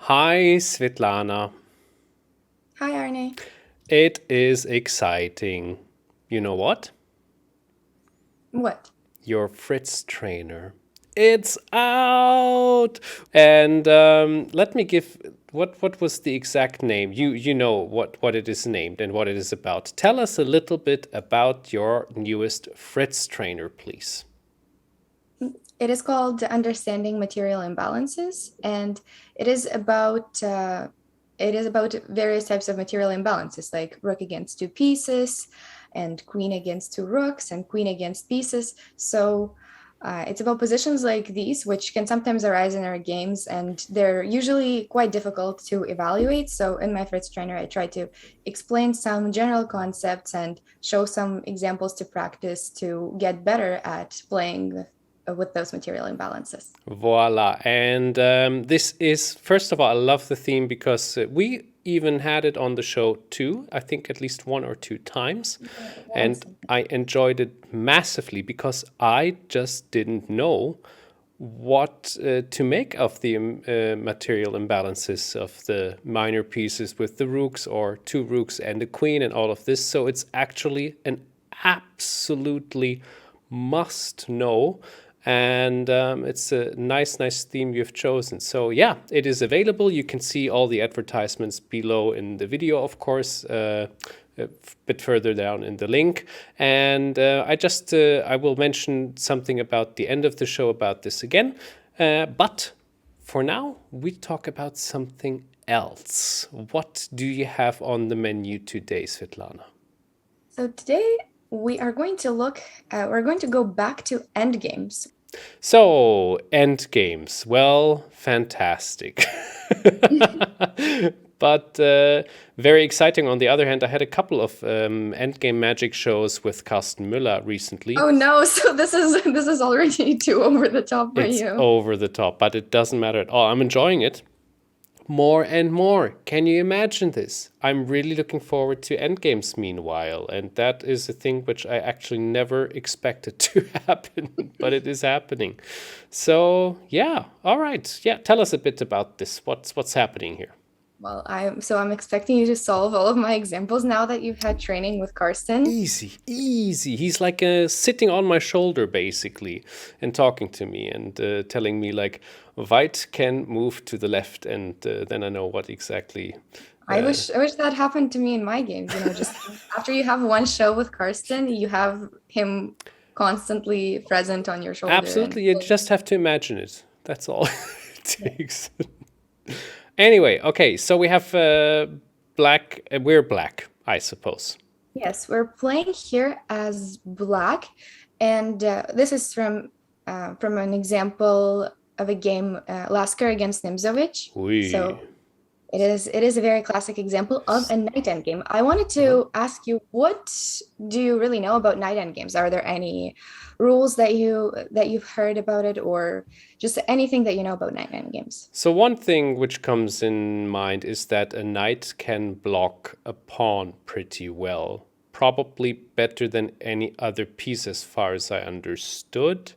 Hi, Svitlana. Hi, Arne. It is exciting. You know what? What? Your Fritztrainer. It's out. And let me give what was the exact name? You know what it is named and what it is about. Tell us a little bit about your newest Fritztrainer, please. It is called Understanding Material Imbalances, and it is about uh, it is about various types of material imbalances, like rook against two pieces, and queen against two rooks, and queen against pieces. So it's about positions like these, which can sometimes arise in our games, and they're usually quite difficult to evaluate. So in my first trainer, I try to explain some general concepts and show some examples to practice to get better at playing with those material imbalances. Voila. And this is, first of all, I love the theme because we even had it on the show too, I think at least one or two times. Once. And I enjoyed it massively because I just didn't know what to make of the material imbalances of the minor pieces with the rooks or two rooks and a queen and all of this. So it's actually an absolutely must know. And it's a nice theme you've chosen. So, yeah, it is available. You can see all the advertisements below in the video, of course. A bit further down in the link. And I will mention something about the end of the show about this again. But for now, we talk about something else. What do you have on the menu today, Svetlana? So today we are going to we're going to go back to endgames. So, end games. Well, fantastic. But very exciting. On the other hand, I had a couple of endgame magic shows with Carsten Müller recently. Oh no, so this is already too over the top for It's you. over the top, but it doesn't matter at all. I'm enjoying it more and more. Can you imagine this? I'm really looking forward to endgames meanwhile, and that is a thing which I actually never expected to happen, but it is happening. So, yeah, all right. Yeah, tell us a bit about this. What's happening here? Well, I'm expecting you to solve all of my examples now that you've had training with Karsten. Easy, easy. He's like sitting on my shoulder basically and talking to me and telling me like white can move to the left, and then I know what exactly. I wish that happened to me in my games, just after you have one show with Karsten, you have him constantly present on your shoulder and Absolutely, you just have to imagine it. That's all it takes. Anyway, okay, so we have black. We're black, I suppose. yes, we're playing here as black, and this is from an example of a game, Lasker against Nimzovich. Oui. So it is a very classic example of S- a night end game. I wanted uh-huh. to ask you, what do you really know about night end games? Are there any rules that you've heard about it, or just anything that you know about night end games? So one thing which comes in mind is that a knight can block a pawn pretty well. Probably better than any other piece as far as I understood.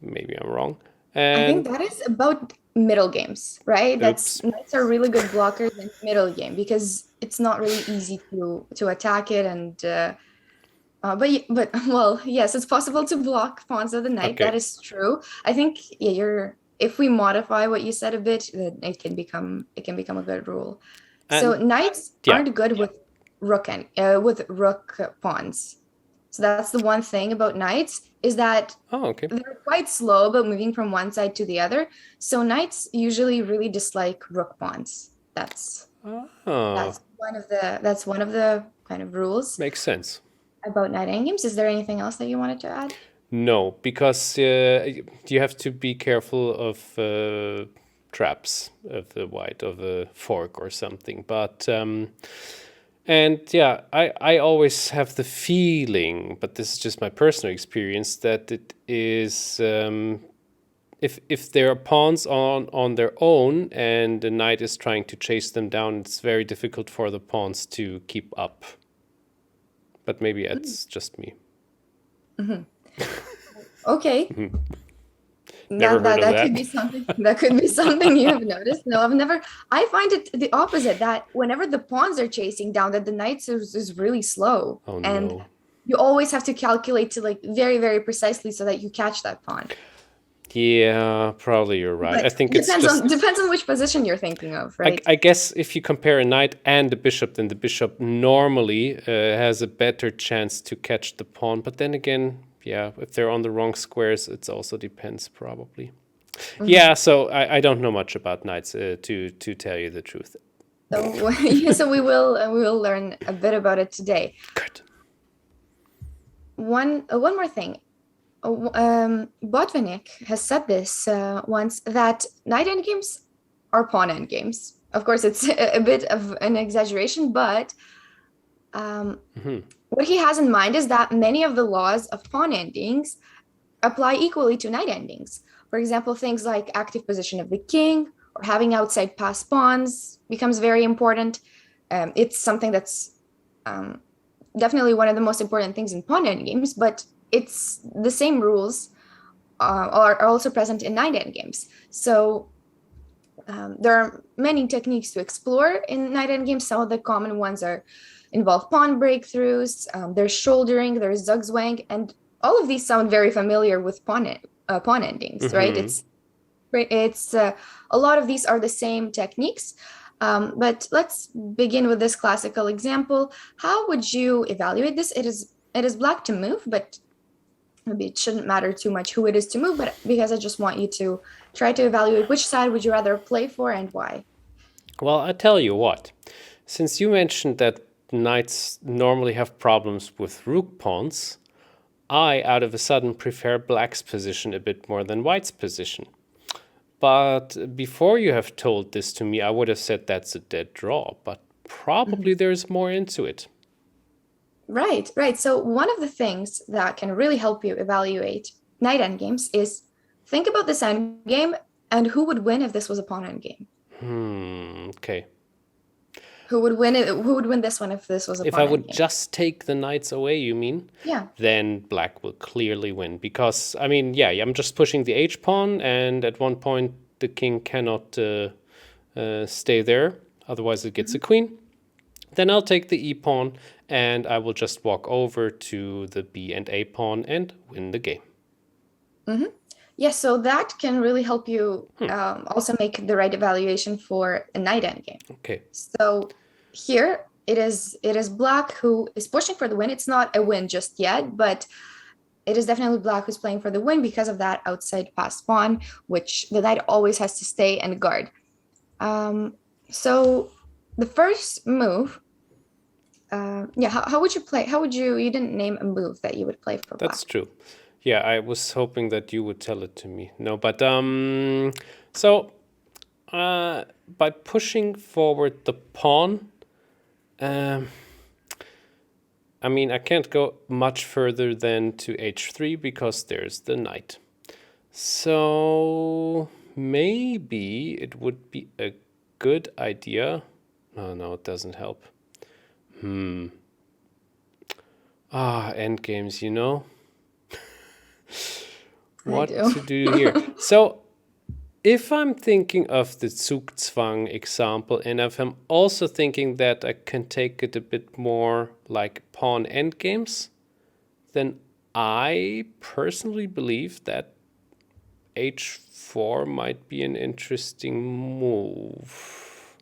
Maybe I'm wrong. I think And that is about middle games, right? That's oops. Knights are really good blockers in middle game because it's not really easy to attack it, and but well, yes, it's possible to block pawns of the knight. That Okay. is true. I think, yeah, you're if we modify what you said a bit, then it can become a good rule. So And knights yeah. aren't good with rook pawns. So that's the one thing about knights, is that Oh, okay. they're quite slow about moving from one side to the other. So knights usually really dislike rook pawns. Oh, That's one of the kind of rules makes sense. about night games. Is there anything else that you wanted to add? No, because you have to be careful of traps of the white of a fork or something. But and yeah, I always have the feeling, but this is just my personal experience, that it is if there are pawns on their own and the knight is trying to chase them down, it's very difficult for the pawns to keep up. But maybe Mm. that's just me. Mhm. Okay. Never heard of That could that. be something. That could be something you have noticed. No, I've never. I find it the opposite. That whenever the pawns are chasing down, that the knights is really slow, Oh and no. you always have to calculate to like very very precisely so that you catch that pawn. Yeah, probably you're right. I But think it's just depends on which position you're thinking of, right? I guess if you compare a knight and a bishop, then the bishop normally has a better chance to catch the pawn. But then again, yeah, if they're on the wrong squares, it also depends probably. Mhm. Yeah, so I don't know much about knights to tell you the truth. So so we will learn a bit about it today. Good. One more thing. Botvinnik has said this once that knight endgames are pawn endgames. Of course, it's a bit of an exaggeration, but what he has in mind is that many of the laws of pawn endings apply equally to knight endings. For example, things like active position of the king or having outside pass pawns becomes very important. It's something that's definitely one of the most important things in pawn endgames, but it's the same rules are also present in knight endgames. So there are many techniques to explore in knight endgames. Some of the common ones involve pawn breakthroughs, there's shouldering, there's zugzwang, and all of these sound very familiar with pawn endings, right? It's a lot of these are the same techniques. But let's begin with this classical example. How would you evaluate this? It is black to move, but maybe it shouldn't matter too much who it is to move, but because I just want you to try to evaluate which side would you rather play for and why. Well, I tell you what, since you mentioned that knights normally have problems with rook pawns, I, out of a sudden, prefer black's position a bit more than white's position. But before you have told this to me, I would have said that's a dead draw, but probably there's more into it. Right, right. So one of the things that can really help you evaluate knight endgames is think about this endgame and who would win if this was a pawn endgame. Okay. Who would win it? Who would win this one if this was a If pawn I would endgame? just take the knights away, you mean? Yeah. Then black will clearly win. Because, I mean, yeah, I'm just pushing the h pawn, and at one point the king cannot stay there. Otherwise, it gets a queen. Then I'll take the e pawn, and I will just walk over to the b and a pawn and win the game. Yeah, so that can really help you also make the right evaluation for a knight endgame. Okay. So here it is black who is pushing for the win. It's not a win just yet, but it is definitely black who's playing for the win because of that outside pass pawn, which the knight always has to stay and guard. So the first move, how would you play? How would you didn't name a move that you would play for black? That's true. Yeah, I was hoping that you would tell it to me. No, but so by pushing forward the pawn, I mean, I can't go much further than to h3 because there's the knight. So maybe it would be a good idea. Oh, no, it doesn't help. Endgames, you know? What to do here? So if I'm thinking of the zugzwang example, and if I'm also thinking that I can take it a bit more like pawn endgames, then I personally believe that h4 might be an interesting move.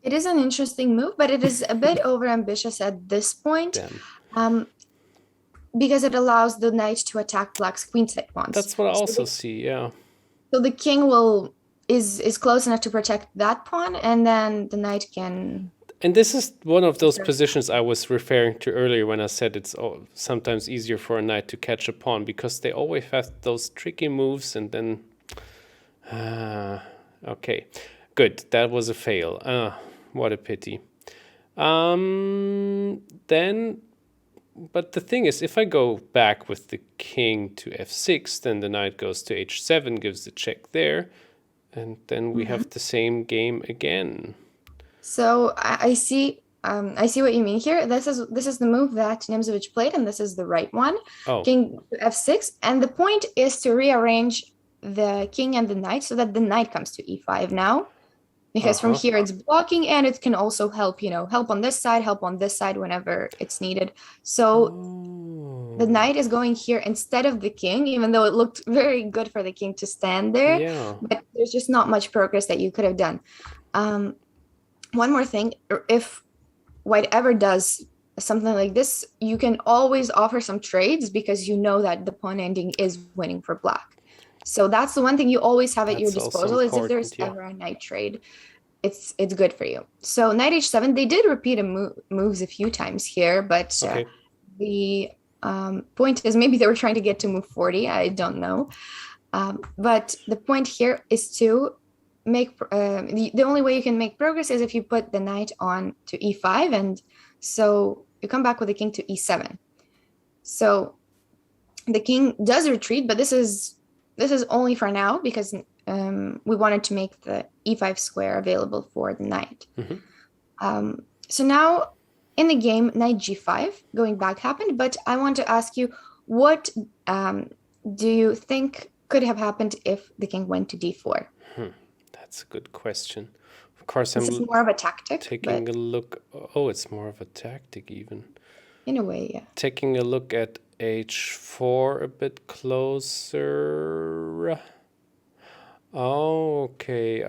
It is an interesting move, but it is a bit overambitious at this point. Because it allows the knight to attack black's queenside pawns. That's what I also see, yeah. So the king is close enough to protect that pawn, and then the knight can. And this is one of those positions I was referring to earlier when I said it's sometimes easier for a knight to catch a pawn, because they always have those tricky moves, and then okay, good, that was a fail. What a pity. Then. But the thing is, if I go back with the king to f6, then the knight goes to h7, gives the check there, and then we have the same game again. So I see what you mean here. This is the move that Nimzovich played, and this is the right one. Oh. King to f6, and the point is to rearrange the king and the knight so that the knight comes to e5 now. Because from Uh-huh. here it's blocking, and it can also help, help on this side, help on this side whenever it's needed. So the Oh, knight is going here instead of the king, even though it looked very good for the king to stand there. yeah. But there's just not much progress that you could have done. One more thing, if white ever does something like this, you can always offer some trades because you know that the pawn ending is winning for black. So that's the one thing you always have at your That's also disposal, is if there's important, yeah. ever a knight trade, it's good for you. So knight h7, they did repeat moves a few times here, but Okay. the point is maybe they were trying to get to move 40. I don't know. But the point here is to make the only way you can make progress is if you put the knight on to e5, and so you come back with the king to e7. So the king does retreat, but this is only for now because we wanted to make the e5 square available for the knight. So now in the game, knight g5 going back happened, but I want to ask you, what do you think could have happened if the king went to d4? That's a good question. Of course, This is more of a tactic, taking but a look. Oh, it's more of a tactic even. in a way, yeah. Taking a look at h4 a bit closer. Oh, okay.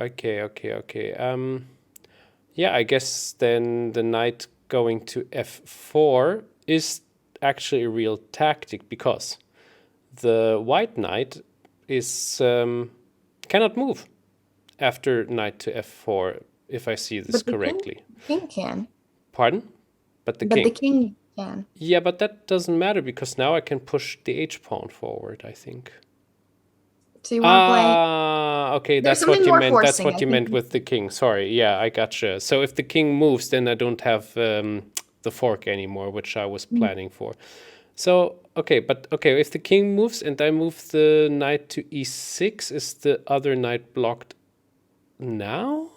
Yeah, I guess then the knight going to f4 is actually a real tactic because the white knight is cannot move after knight to f4, if I see this But the correctly. king can. Pardon? But the But the king. king can. Yeah, but that doesn't matter because now I can push the h-pawn forward, I think. So you want to play. Okay, There's that's what something you more meant. That's forcing, what I you meant think. with the king. Sorry, yeah, I gotcha. So if the king moves, then I don't have the fork anymore, which I was planning for. So, okay, if the king moves and I move the knight to e6, is the other knight blocked now?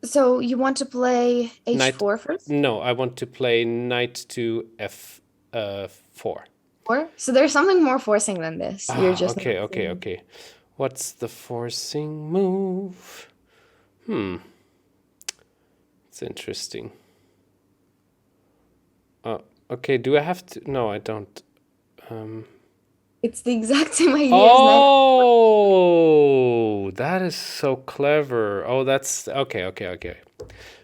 So you want to play Knight, h4 first? no, I want to play knight to f4. Or so there's something more forcing than this. You're just not seeing. Okay. What's the forcing move? It's interesting. Okay, do I have to? No, I don't. It's the exact same idea as knight. Oh, that is so clever. Oh, that's okay.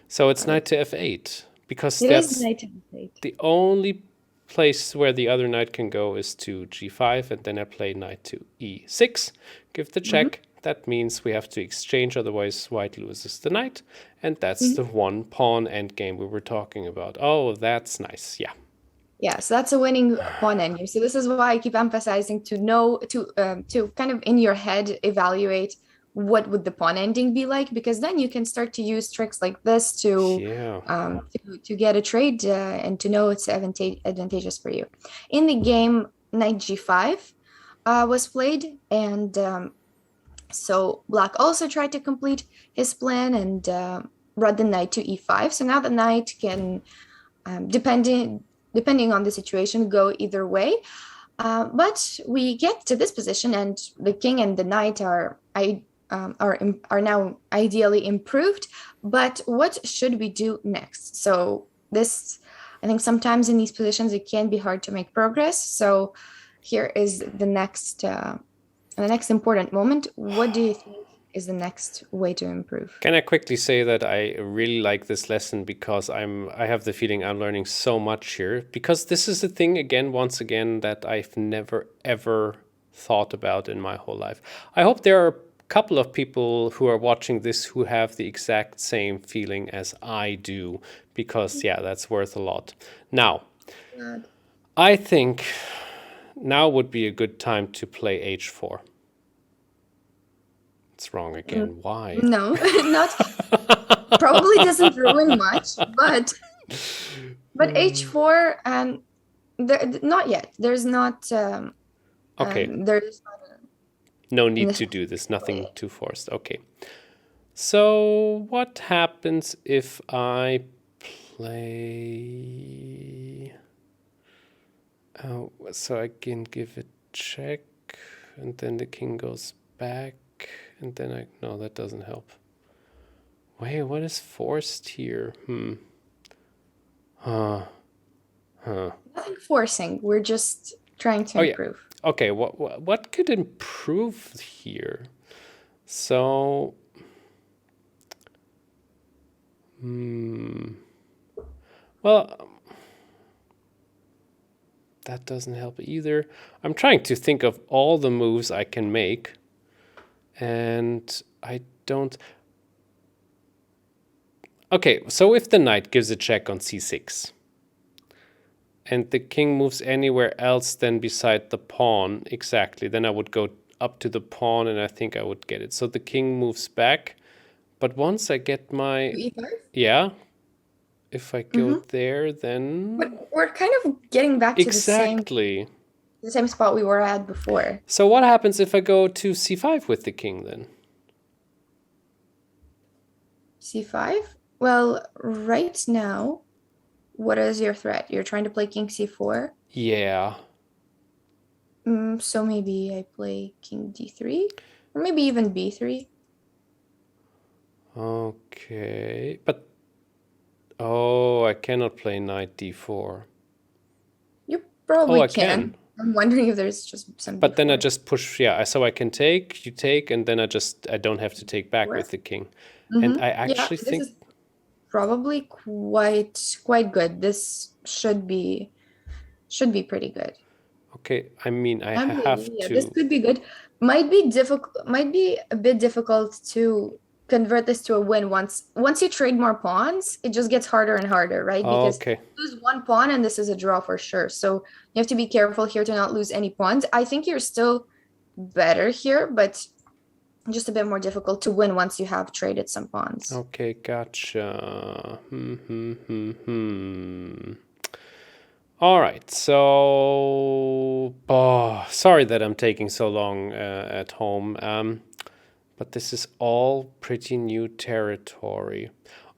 So it's knight to f8 because It is that's knight to f8. the only place where the other knight can go is to g5, and then I play knight to e6. Give the check. That means we have to exchange, otherwise white loses the knight, and that's the one pawn endgame we were talking about. Oh, that's nice. Yeah. Yeah, so that's a winning pawn endgame. So this is why I keep emphasizing to know to kind of in your head evaluate what would the pawn ending be like, because then you can start to use tricks like this to Yeah. to get a trade and to know it's advantageous for you. In the game, knight g5 was played, and so black also tried to complete his plan and brought the knight to e5. So now the knight can, depending on the situation, go either way. But we get to this position, and the king and the knight are now ideally improved. But what should we do next? So this, I think, sometimes in these positions it can be hard to make progress. So here is the next important moment. What do you think is the next way to improve? Can I quickly say that I really like this lesson because I have the feeling I'm learning so much here, because this is a thing once again that I've never ever thought about in my whole life. I hope there are a couple of people who are watching this who have the exact same feeling as I do, because yeah, that's worth a lot. Now, I think now would be a good time to play h4. It's wrong again. Why? No, not probably doesn't ruin much, but h4 and not yet. There's not Okay. there's not No a need to do this. Nothing too forced. Okay. So what happens if I play? Oh, so I can give a check, and then the king goes back, and then no, that doesn't help. Wait, what is forced here? Huh. Nothing forcing. We're just trying to Oh yeah. improve. Okay, what could improve here? So, well, that doesn't help either. I'm trying to think of all the moves I can make, and I don't. Okay, so if the knight gives a check on c6, and the king moves anywhere else than beside the pawn, exactly, then I would go up to the pawn, and I think I would get it. So the king moves back, but once I get my... E5? Yeah, if I go there, then... But we're kind of getting back to Exactly. the same spot we were at before. So what happens if I go to c5 with the king then? C5? Well, right now, what is your threat? You're trying to play king c4? Yeah. So maybe I play king d3? Or maybe even b3? Okay, but... Oh, I cannot play knight d4. You probably I can. can. I'm wondering if there's just some But then I d4. just push, yeah, so I can take, you take, and then I don't have to take back with the king. And I Yeah, actually this think... is probably quite good. This should be pretty good. Okay, I mean, I Maybe, have yeah, this to... could be good. Might be difficult, might be a bit difficult to convert this to a win once you trade more pawns, it just gets harder and harder, right? Because Okay. you lose one pawn and this is a draw for sure. So you have to be careful here to not lose any pawns. I think you're still better here, but just a bit more difficult to win once you have traded some pawns. Okay, gotcha. All right, so... Oh, sorry that I'm taking so long at home. But this is all pretty new territory.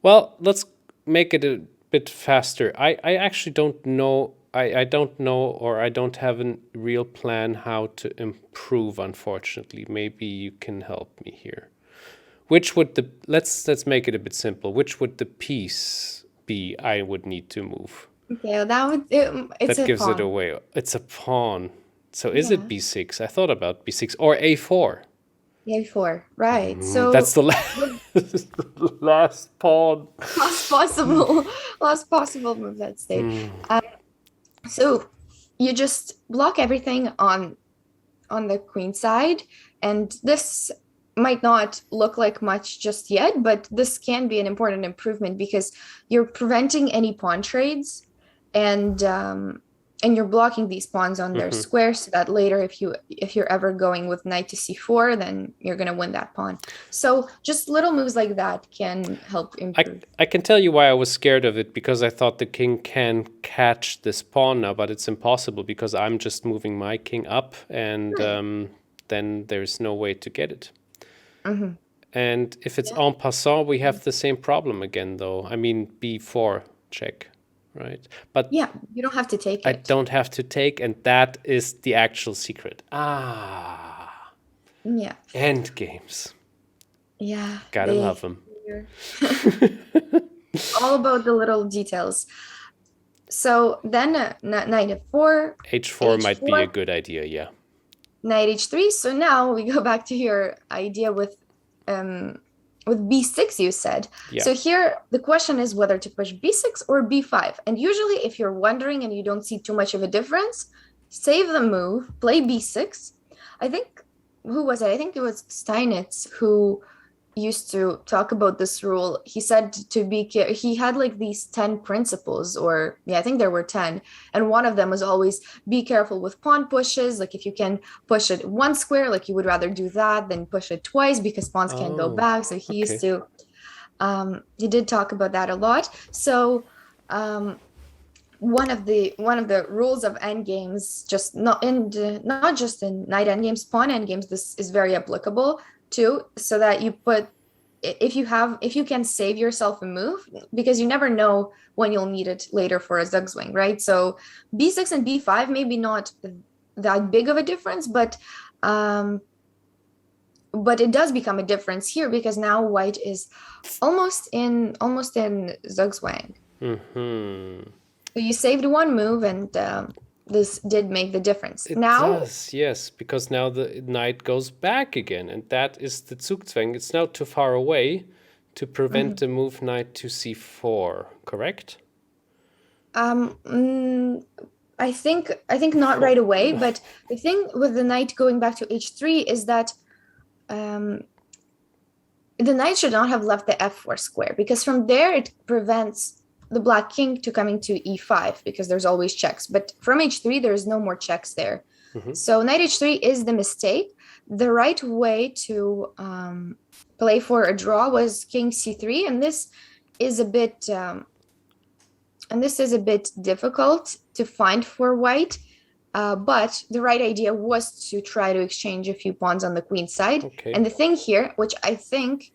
Well, let's make it a bit faster. I actually don't know. I don't know, or I don't have a real plan how to improve, unfortunately. Maybe you can help me here. Which would the... Let's make it a bit simple. Which would the piece be I would need to move? Okay, well, it's That a gives it pawn. away. It's a pawn. So is it Yeah. b6? I thought about b6 or a4. A4, right. So That's the last pawn. last possible move that stage. So you just block everything on the queen side, and this might not look like much just yet, but this can be an important improvement because you're preventing any pawn trades, and you're blocking these pawns on their square so that later if you're ever going with knight to c4, then you're going to win that pawn. So just little moves like that can help improve. I can tell you why I was scared of it, because I thought the king can catch this pawn now, but it's impossible because I'm just moving my king up, and then there's no way to get it. And if it's en passant, we have the same problem again, though. I mean, b4 check, right? But Yeah, you don't have to take I it. don't have to take, and that is the actual secret. Yeah. End games. Yeah. Gotta love them. All about the little details. So then knight f4. h4 might be a good idea, yeah. Knight h3. So now we go back to your idea with b6, you said. Yeah. So here the question is whether to push b6 or b5. And usually if you're wondering and you don't see too much of a difference, save the move, play b6. I think, who was it? I think it was Steinitz who used to talk about this rule. He said to be he had like these 10 principles, or yeah, I think there were 10, and one of them was always be careful with pawn pushes. Like if you can push it one square, like you would rather do that than push it twice because pawns can't go back. So he used to he did talk about that a lot. So one of the rules of endgames, just not just in knight endgames, pawn endgames, this is very applicable too, so that you put, if you can save yourself a move, because you never know when you'll need it later for a zugzwang, right? So b6 and b5 maybe not that big of a difference, but but it does become a difference here because now white is almost in zugzwang. Hmm. So you saved one move, and this did make the difference. It Now, does, yes, because now the knight goes back again, and that is the zugzwang. It's now too far away to prevent mhm. the move knight to c4, correct? um, mm, I think not right away, but the thing with the knight going back to h3 is that um, the knight should not have left the f4 square because from there it prevents the black king to coming to e5 because there's always checks. But from h3, there's no more checks there. Mhm. So knight h3 is the mistake. The right way to play for a draw was king c3, and this is a bit difficult to find for white. But the right idea was to try to exchange a few pawns on the queen side. Okay. And the thing here, which I think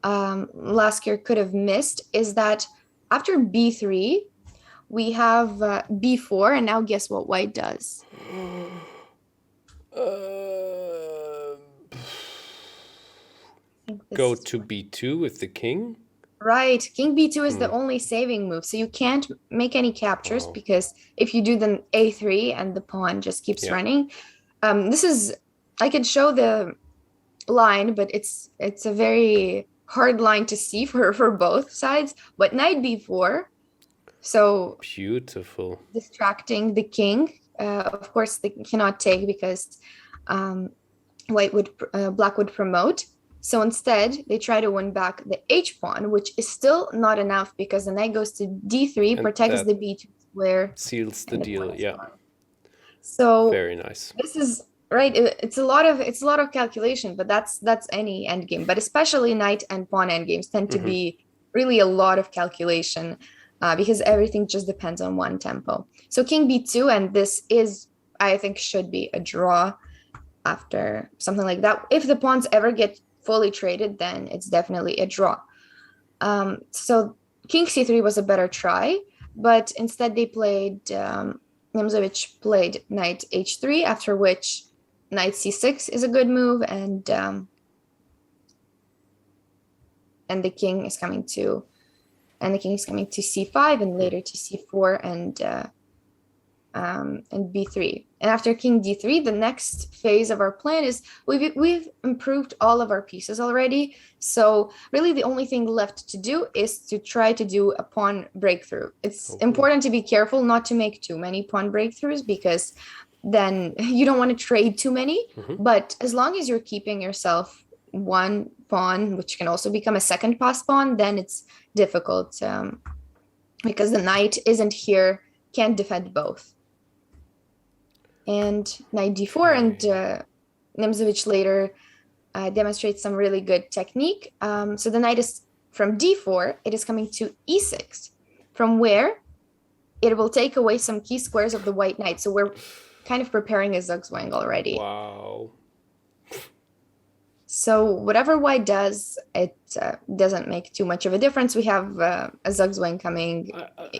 Lasker could have missed, is that after b3, we have b4, and now guess what white does? Uh, I think this go is to b2 with the king. right. King b2 is the only saving move, so you can't make any captures Oh, because if you do then a3 and the pawn just keeps yeah. running. This is, I could show the line, but it's a very hard line to see for both sides. But knight b4, so Beautiful. distracting the king. Of course, they cannot take because um, black would promote. So instead, they try to win back the h pawn, which is still not enough because the knight goes to d3, And protects that the b2 square, seals the and the pawn deal. is Yeah. gone. So Very nice. this is right. It's a lot of calculation, but that's any endgame. But especially knight and pawn endgames tend to be really a lot of calculation because everything just depends on one tempo. So king b2, and this is, I think, should be a draw after something like that. If the pawns ever get fully traded, then it's definitely a draw. So king c3 was a better try, but instead they played Nemzovich played knight h3, after which knight c6 is a good move, and the king is coming to c5 and later to c4 and b3. And after king d3, the next phase of our plan is we've improved all of our pieces already. So really the only thing left to do is to try to do a pawn breakthrough. It's important to be careful not to make too many pawn breakthroughs because then you don't want to trade too many. But as long as you're keeping yourself one pawn, which can also become a second pass pawn, then it's difficult because the knight isn't here, can't defend both. And knight d4, and Nemzovich later demonstrates some really good technique. So the knight is from d4, it is coming to e6, from where it will take away some key squares of the white knight. So we're kind of preparing a zugzwang already. Wow. So whatever white does, it doesn't make too much of a difference. We have a zugzwang coming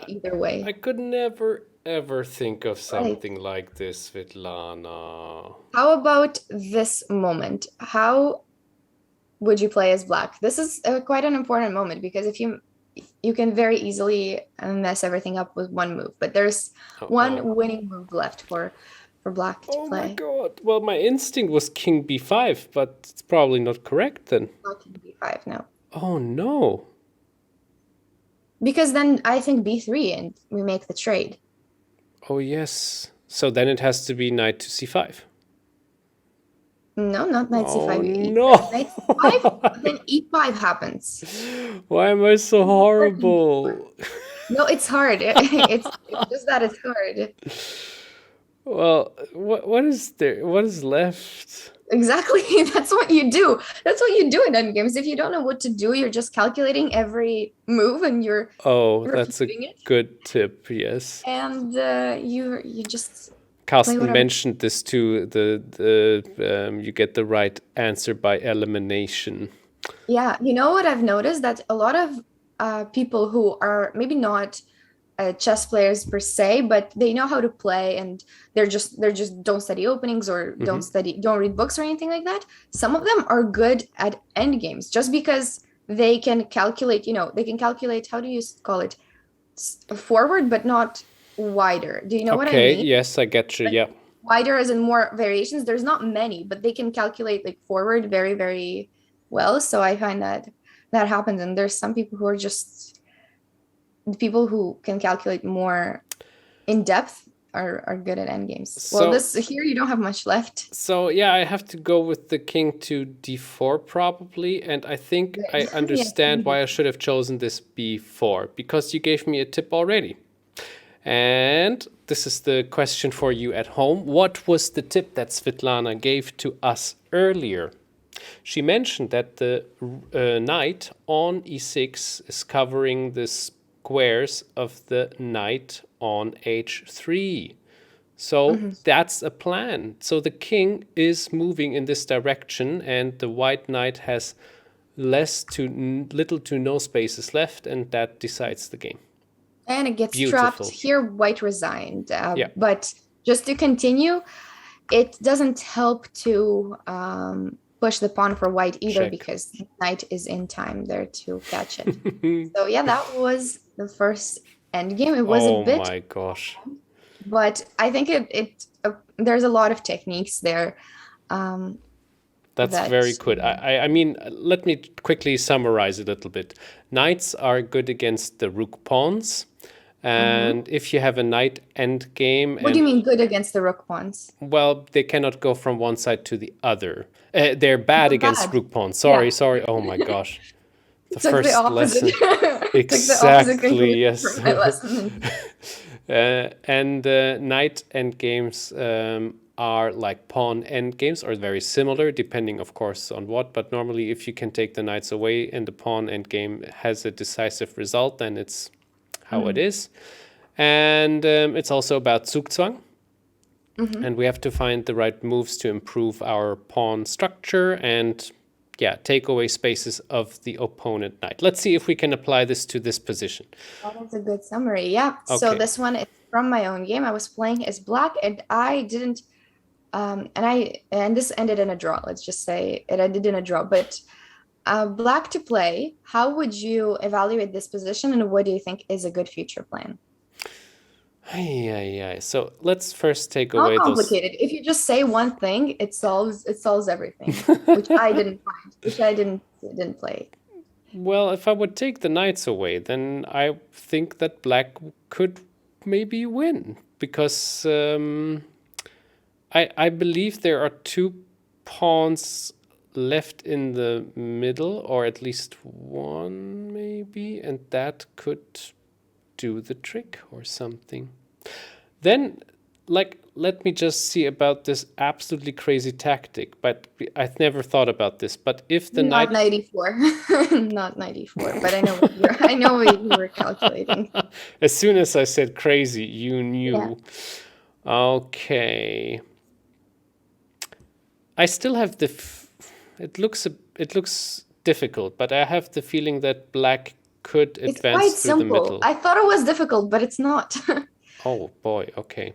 either way. I could never ever think of Right. something like this, Svitlana. How about this moment? How would you play as black? This is quite an important moment because if you can very easily mess everything up with one move, but there's one winning move left for black to Oh my play. god. Well, my instinct was king b5, but it's probably not correct then. Not king b5, no. Oh no. Because then I think b3 and we make the trade. Oh yes. So then it has to be knight to c5. No, not knight c5. Oh E5. no. Knight c5, then e5 happens. Why am I so horrible? No, it's hard. It's just that it's hard. Well, what is there? What is left? Exactly. That's what you do. That's what you do in endgames. If you don't know what to do, you're just calculating every move and you're That's a repeating it. good tip. Yes. And you just Carsten whatever. mentioned this too. You get the right answer by elimination. Yeah, you know what I've noticed, that a lot of people who are maybe not chess players per se, but they know how to play, and they're just don't study openings or don't read books or anything like that. Some of them are good at end games just because they can calculate. They can calculate, how do you call it, forward, but not wider. Do you know what I Okay, mean? yes, I get you. Like, Yeah. wider as in more variations. There's not many, but they can calculate like forward very, very well. So I find that happens, and there's some people who are just people who can calculate more in depth are good at endgames. Well, So this here you don't have much left. so yeah, I have to go with the king to d4 probably, and I think I Yeah, understand why I should have chosen this b4 because you gave me a tip already. And this is the question for you at home. What was the tip that Svitlana gave to us earlier? She mentioned that the knight on e6 is covering the squares of the knight on h3. So that's a plan. So the king is moving in this direction, and the white knight has little to no spaces left, and that decides the game. and it gets trapped Beautiful. here. White resigned, Yeah. but just to continue, it doesn't help to push the pawn for white either, Check. because the knight is in time there to catch it. So yeah, that was the first endgame. It was a bit, my gosh. but I think there's a lot of techniques there. That's very good. I mean, let me quickly summarize it a little bit. Knights are good against the rook pawns. And if you have a knight endgame, What do you mean good against the rook pawns? well, they cannot go from one side to the other. They're bad They're against bad. rook pawns. Sorry, Yeah. sorry. Oh my gosh. The Took the first opposite. lesson. Took the opposite Exactly, conclusion yes. from my lesson. And knight endgames are like pawn endgames, or very similar, depending, of course, on what. But normally, if you can take the knights away and the pawn endgame has a decisive result, then it's how it is. And it's also about zugzwang. And we have to find the right moves to improve our pawn structure and, yeah, take away spaces of the opponent knight. Let's see if we can apply this to this position. That was a good summary. Yeah. So Okay. this one is from my own game. I was playing as black, and I didn't. And this ended in a draw. Let's just say it ended in a draw. But black to play. How would you evaluate this position, and what do you think is a good future plan? Yeah. So let's first take Not away those. complicated. If you just say one thing, it solves everything. Which I didn't find. Which I didn't play. Well, if I would take the knights away, then I think that black could maybe win, because I believe there are two pawns left in the middle, or at least one maybe, and that could do the trick or something. Then, like, let me just see about this absolutely crazy tactic, but I've never thought about this. But if the Not knight 94. Not 94, but I know what you were calculating. As soon as I said crazy, you knew. Yeah. Okay. I still have the. It looks difficult, but I have the feeling that black could It's advance quite through the simple. middle. I thought it was difficult, but it's not. Oh boy. Okay.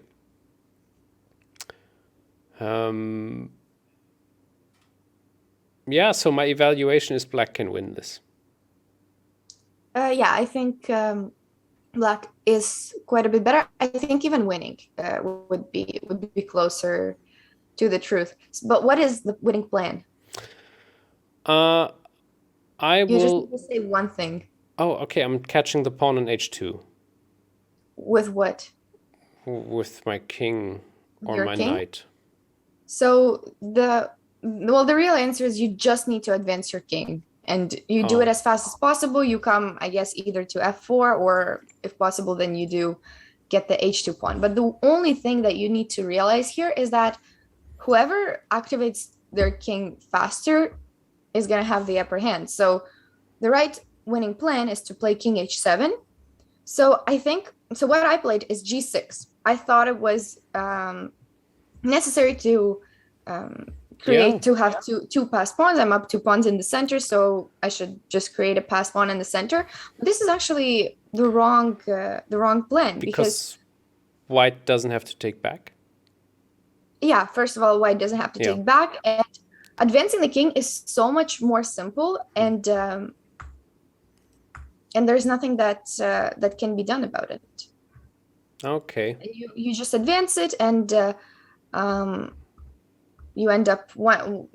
Yeah. So my evaluation is black can win this. Yeah, I think black is quite a bit better. I think even winning would be closer to the truth. But what is the winning plan? I You just will. need to say one thing. Oh, okay. I'm catching the pawn on h2 With what? with my king or Your my king? knight. So the real answer is you just need to advance your king, and you do it Oh. as fast as possible. You come, I guess, either to f4, or if possible, then you do get the h2 pawn. But the only thing that you need to realize here is that whoever activates their king faster is going to have the upper hand. So the right winning plan is to play king h7. So what I played is g6. I thought it was necessary to Yeah, create to have two passed pawns. I'm up two pawns in the center, so I should just create a passed pawn in the center. But this is actually the wrong plan because because white doesn't have to take back. yeah, first of all, white doesn't have to Yeah. take back, and advancing the king is so much more simple, and there's nothing that can be done about it. Okay. You just advance it, and um, you end up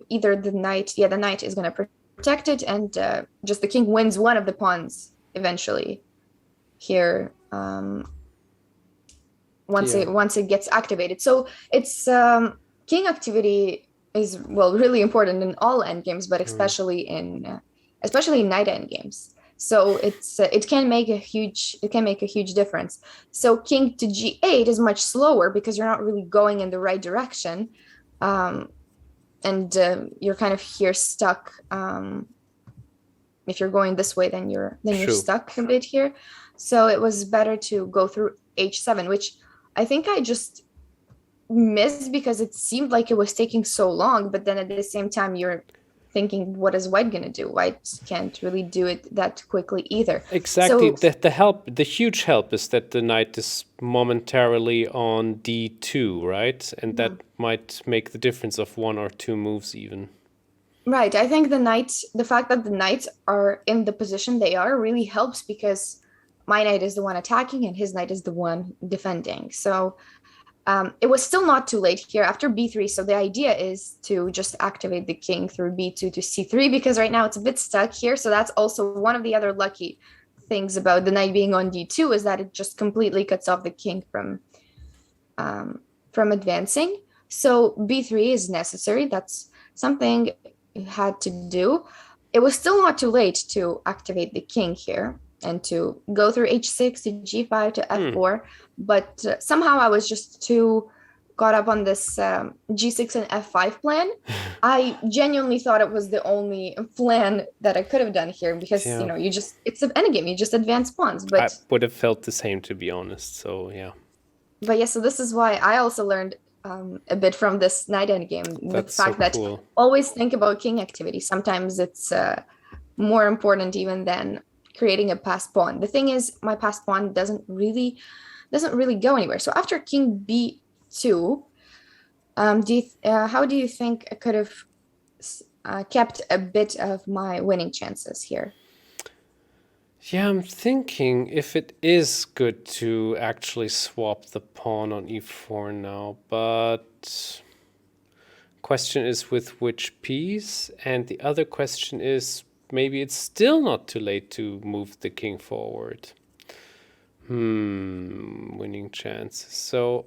either the knight is going to protect it, and just the king wins one of the pawns eventually here, once it gets activated. So it's king activity is really important in all endgames, but especially in knight endgames. So it can make a huge difference. So king to g8 is much slower because you're not really going in the right direction, and you're kind of here stuck. If you're going this way, then you're stuck a bit here. So it was better to go through h7, which I think I just missed because it seemed like it was taking so long. But then at the same time, you're thinking, what is white gonna do? White can't really do it that quickly either. Exactly. So The huge help is that the knight is momentarily on d2, right? And that might make the difference of 1 or 2 moves even. right, I think the fact that the knights are in the position they are really helps, because my knight is the one attacking and his knight is the one defending. So it was still not too late here after b3. So the idea is to just activate the king through b2 to c3, because right now it's a bit stuck here. So that's also one of the other lucky things about the knight being on d2, is that it just completely cuts off the king from advancing. So b3 is necessary. That's something you had to do. It was still not too late to activate the king here and to go through h6 to g5 to f4, but somehow I was just too caught up on this g6 and f5 plan. I genuinely thought it was the only plan that I could have done here, because it's an endgame, you just advance pawns. But I would have felt the same, to be honest. So yeah. But yeah, so this is why I also learned a bit from this knight endgame, the fact that always think about king activity. Sometimes it's more important even than creating a passed pawn. The thing is, my passed pawn doesn't really go anywhere. So after king b2, how do you think I could have kept a bit of my winning chances here? Yeah, I'm thinking if it is good to actually swap the pawn on e4 now, but question is with which piece, and the other question is maybe it's still not too late to move the king forward. Winning chances. So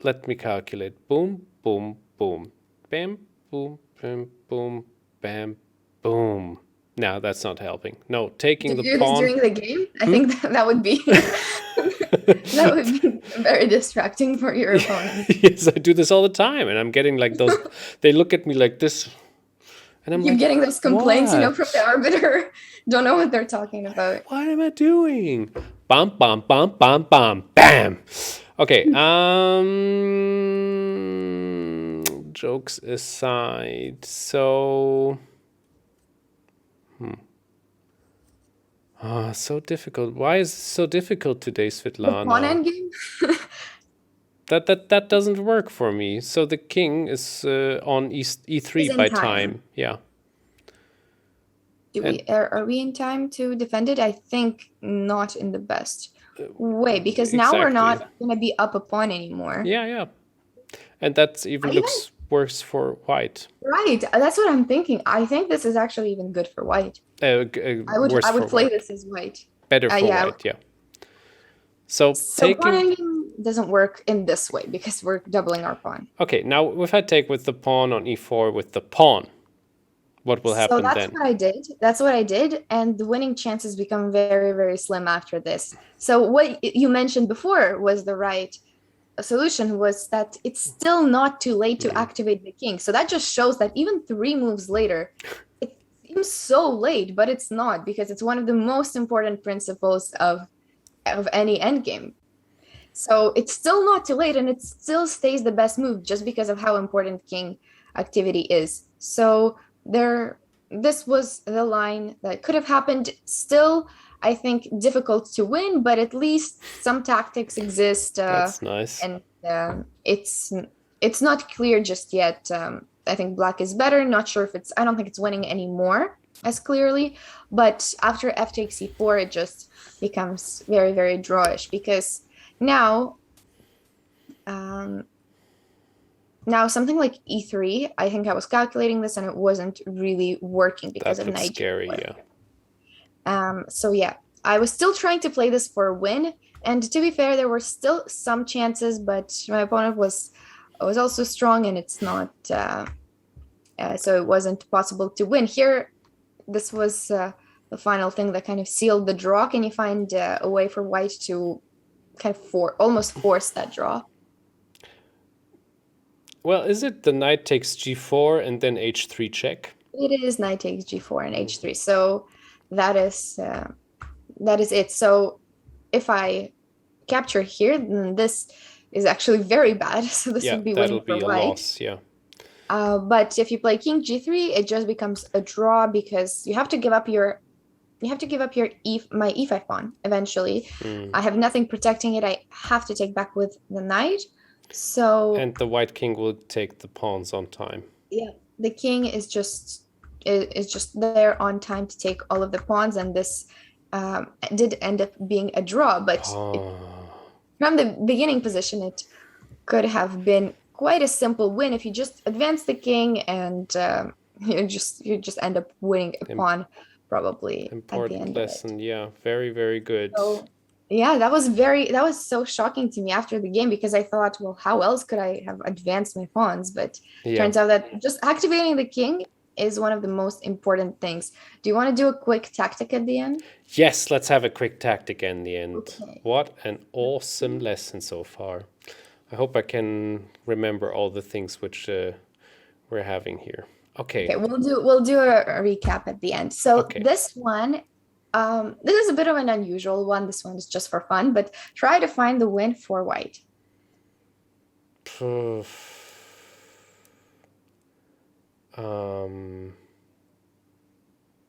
let me calculate. Boom, boom, boom. Bam, boom, bam, boom, bam, boom. No, that's not helping. No, taking the pawn. During the game, I think that would be that would be very distracting for your opponent. Yes, I do this all the time, and I'm getting like those. They look at me like this, and I'm getting those complaints, what? From the arbiter. Don't know what they're talking about. What am I doing? Bam, bam, bam, bam, bam, bam. Okay. Jokes aside, so. So difficult. Why is it so difficult today, Svitlana? The pawn endgame? That doesn't work for me. So the king is on e3 by time. Yeah. Are we in time to defend it? I think not in the best way, because now we're not going to be up a pawn anymore. Yeah. And that even looks worse for white. Right. That's what I'm thinking. I think this is actually even good for white. I would play this as white. Better for white, yeah. So pawn endgame doesn't work in this way because we're doubling our pawn. Okay, now if I take with the pawn on e4 with the pawn, what will happen then? That's what I did. And the winning chances become very, very slim after this. So what you mentioned before was the right solution, was that it's still not too late to activate the king. So that just shows that even 3 moves later, it seems so late, but it's not, because it's one of the most important principles of any endgame. So it's still not too late, and it still stays the best move just because of how important king activity is. So this was the line that could have happened. Still, I think difficult to win, but at least some tactics exist, That's nice. and it's not clear just yet. I think black is better. Not sure if it's. I don't think it's winning anymore as clearly, but after f takes c4, it just becomes very, very drawish because now, um, now something like e3. I think I was calculating this and it wasn't really working because That of looks knight scary, g4. yeah. So yeah, I was still trying to play this for a win, and to be fair, there were still some chances, but my opponent was also strong, and it's not so it wasn't possible to win here. This was the final thing that kind of sealed the draw. Can you find a way for white to kind of almost force that draw? Well, is it the knight takes g4 and then h3 check? It is knight takes g4 and h3. So that is it. So if I capture here, then this is actually very bad. So this Yeah, would be that'll winning for be a white. loss, yeah. But if you play king g3, it just becomes a draw because you have to give up your my e5 pawn eventually. I have nothing protecting it. I have to take back with the knight. So And the white king will take the pawns on time. yeah, the king is just there on time to take all of the pawns, and this did end up being a draw. But from the beginning position, it could have been quite a simple win if you just advance the king and you just end up winning a pawn probably at the Important end lesson, of it. yeah. Very, very good. So yeah, that was so shocking to me after the game because I thought, well, how else could I have advanced my pawns? But Yeah. turns out that just activating the king is one of the most important things. Do you want to do a quick tactic at the end? Yes, let's have a quick tactic in the end. Okay. What an awesome lesson so far. I hope I can remember all the things which we're having here. Okay. Okay, we'll do a recap at the end. So Okay. this one, this is a bit of an unusual one. This one is just for fun, but try to find the win for white. It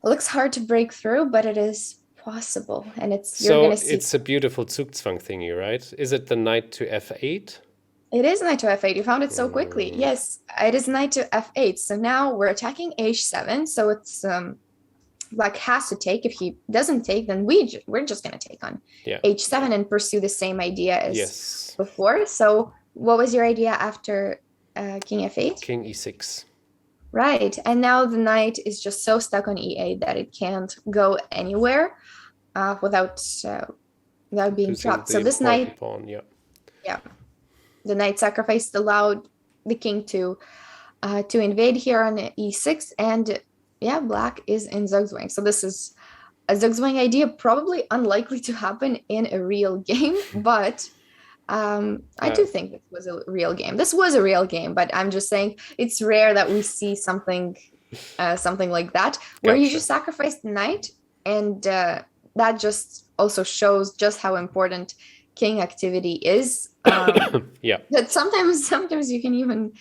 looks hard to break through, but it is possible, and you're gonna see. It's a beautiful zugzwang thingy, right? Is it the knight to f8? It is knight to f8. You found it so quickly. Yes, it is knight to f8. So now we're attacking h7. So it's black has to take. If he doesn't take, then we're just gonna take on h7 and pursue the same idea as before. So what was your idea after king f8? King e6. Right, and now the knight is just so stuck on e8 that it can't go anywhere without being trapped. So this knight, pawn, yeah, the knight sacrifice allowed the king to invade here on e6, and yeah, black is in zugzwang. So this is a zugzwang idea, probably unlikely to happen in a real game, but I do think this was a real game. This was a real game, but I'm just saying it's rare that we see something like that where you just sacrifice the knight, and that just also shows just how important king activity is. That sometimes you can even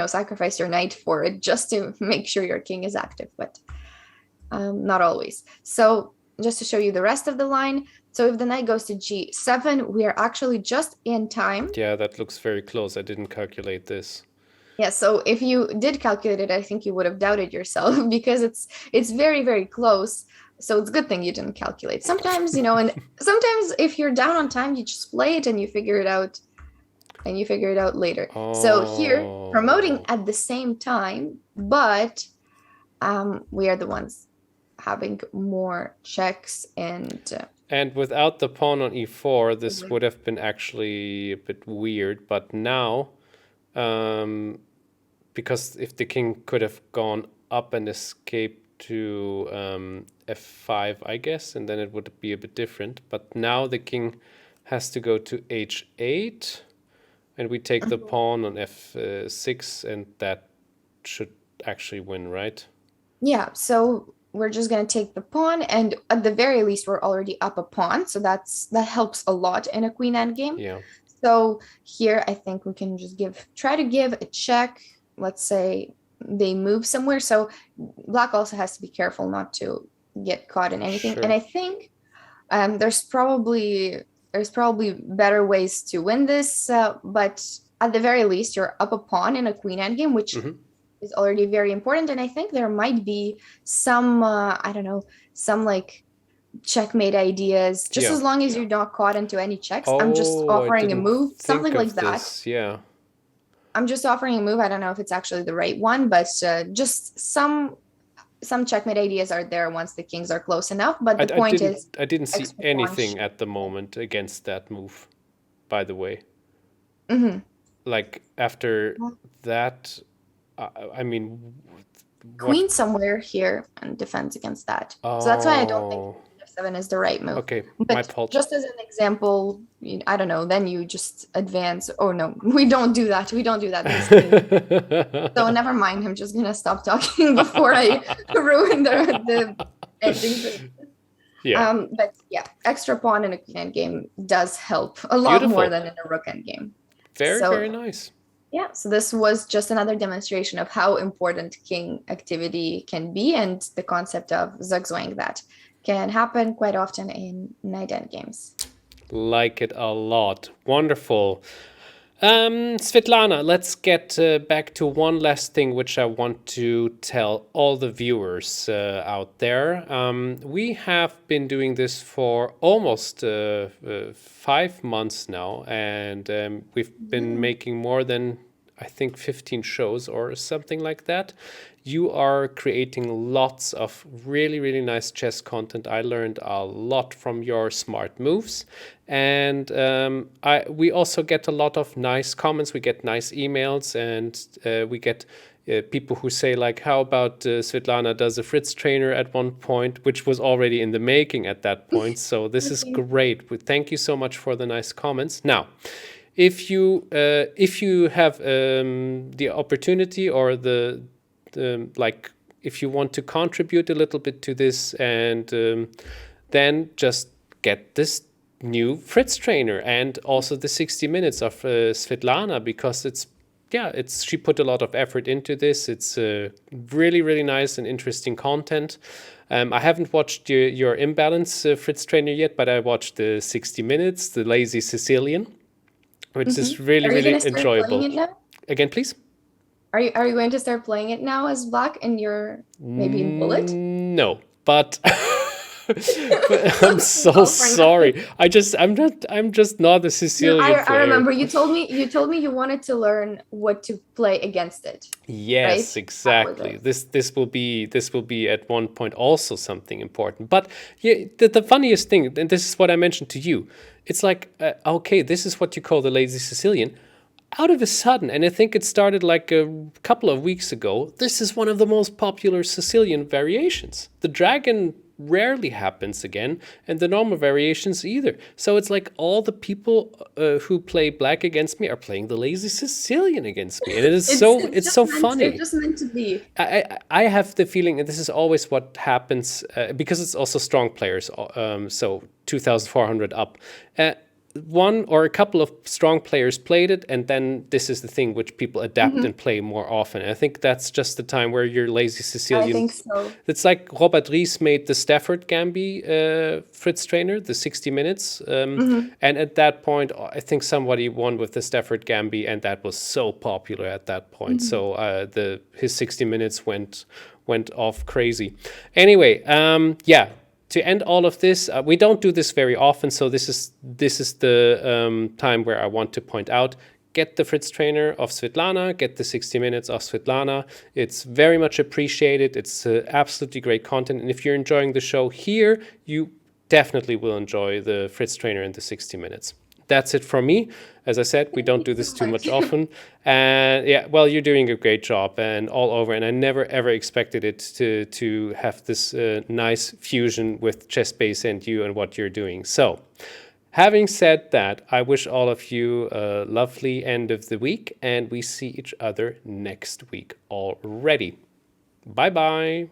sacrifice your knight for it just to make sure your king is active, but not always. So just to show you the rest of the line. So if the knight goes to g7, we are actually just in time. Yeah, that looks very close. I didn't calculate this. Yeah, so if you did calculate it, I think you would have doubted yourself because it's very, very close. So it's a good thing you didn't calculate. Sometimes, and sometimes if you're down on time, you just play it and you figure it out later. So here, promoting at the same time, but we are the ones having more checks and without the pawn on e4, this would have been actually a bit weird. But now, because if the king could have gone up and escaped to f5, I guess, and then it would be a bit different. But now the king has to go to h8, and we take the pawn on f6, and that should actually win, right? Yeah, so we're just going to take the pawn, and at the very least we're already up a pawn, so that helps a lot in a queen endgame. Yeah. So here, I think we can just try to give a check. Let's say they move somewhere. So black also has to be careful not to get caught in anything. And Sure. I think there's probably better ways to win this, but at the very least, you're up a pawn in a queen endgame, which Hmm. is already very important. And I think there might be some, I don't know, some like checkmate ideas, just Yeah. as long as you're not caught into any checks. I'm just Oh, I offering a didn't move, something think like of that. this. Yeah. I'm just offering a move. I don't know if it's actually the right one, but just some checkmate ideas are there once the kings are close enough. But I, the I point didn't is I didn't see extra pawn. anything at the moment against that move, by the way. Mhm. Like after that, I mean, what? Queen somewhere here and defends against that. So that's why I don't think Oh, f7 is the right move. okay. My But fault. just as an example, I don't know, then you just advance. Oh no, we don't do that. We don't do that. This king. So never mind. I'm just gonna stop talking before I ruin the ending. Yeah. But yeah, extra pawn in a queen endgame does help a lot more Beautiful. than in a rook endgame. Very, So very nice. yeah, so this was just another demonstration of how important king activity can be and the concept of zugzwang that can happen quite often in knight endgames. Like it a lot. Wonderful. Svitlana, let's get back to one last thing which I want to tell all the viewers out there. We have been doing this for almost 5 months now, and we've been Yeah. making more than, I think, 15 shows or something like that. You are creating lots of really, really nice chess content. I learned a lot from your smart moves. And we also get a lot of nice comments. We get nice emails, and we get people who say, like, how about Svitlana does a Fritztrainer at one point, which was already in the making at that point. So this is Thank great. Thank you so much for the nice comments. Now, if you have the opportunity or the like, if you want to contribute a little bit to this, and then just get this new Fritztrainer and also the 60 minutes of Svitlana, because she put a lot of effort into this. It's really, really nice and interesting content. I haven't watched your Imbalance Fritztrainer yet, but I watched the 60 minutes, the Lazy Sicilian, which is really, Are you really gonna start playing enjoyable. it now? Again, please. Are you going to start playing it now as black and you're maybe in bullet? No, but but I'm so Well, for now. sorry. I'm just not a No, I, Sicilian I player. remember you told me you wanted to learn what to play against it, right? Yes, That was exactly. it. This will be at one point also something important. But yeah, the funniest thing, and this is what I mentioned to you, it's like okay, this is what you call the lazy Sicilian. Out of a sudden, and I think it started like a couple of weeks ago, this is one of the most popular Sicilian variations. The dragon rarely happens again, and the normal variations either. So it's like all the people who play black against me are playing the lazy Sicilian against me, and it is It's so it's it's just so meant it's funny. just meant to be. I have the feeling, and this is always what happens because it's also strong players, so 2,400 up. One or a couple of strong players played it, and then this is the thing which people adapt Mhm. and play more often. I think that's just the time where your lazy I Sicilian. think so. It's like Robert Ries made the Stafford Gambit Fritztrainer, the 60 minutes. Mhm. And at that point, I think somebody won with the Stafford Gambit, and that was so popular at that point. Mhm. So his 60 minutes went off crazy. Anyway, yeah. To end all of this, we don't do this very often, so this is the time where I want to point out: get the Fritztrainer of Svitlana, get the 60 minutes of Svitlana. It's very much appreciated. It's absolutely great content, and if you're enjoying the show here, you definitely will enjoy the Fritztrainer in the 60 minutes. That's it from me. As I said, we Thank don't you do so this too much much. often. And yeah, well, you're doing a great job and all over. And I never ever expected it to have this nice fusion with Chessbase and you and what you're doing. So, having said that, I wish all of you a lovely end of the week, and we see each other next week already. Bye bye.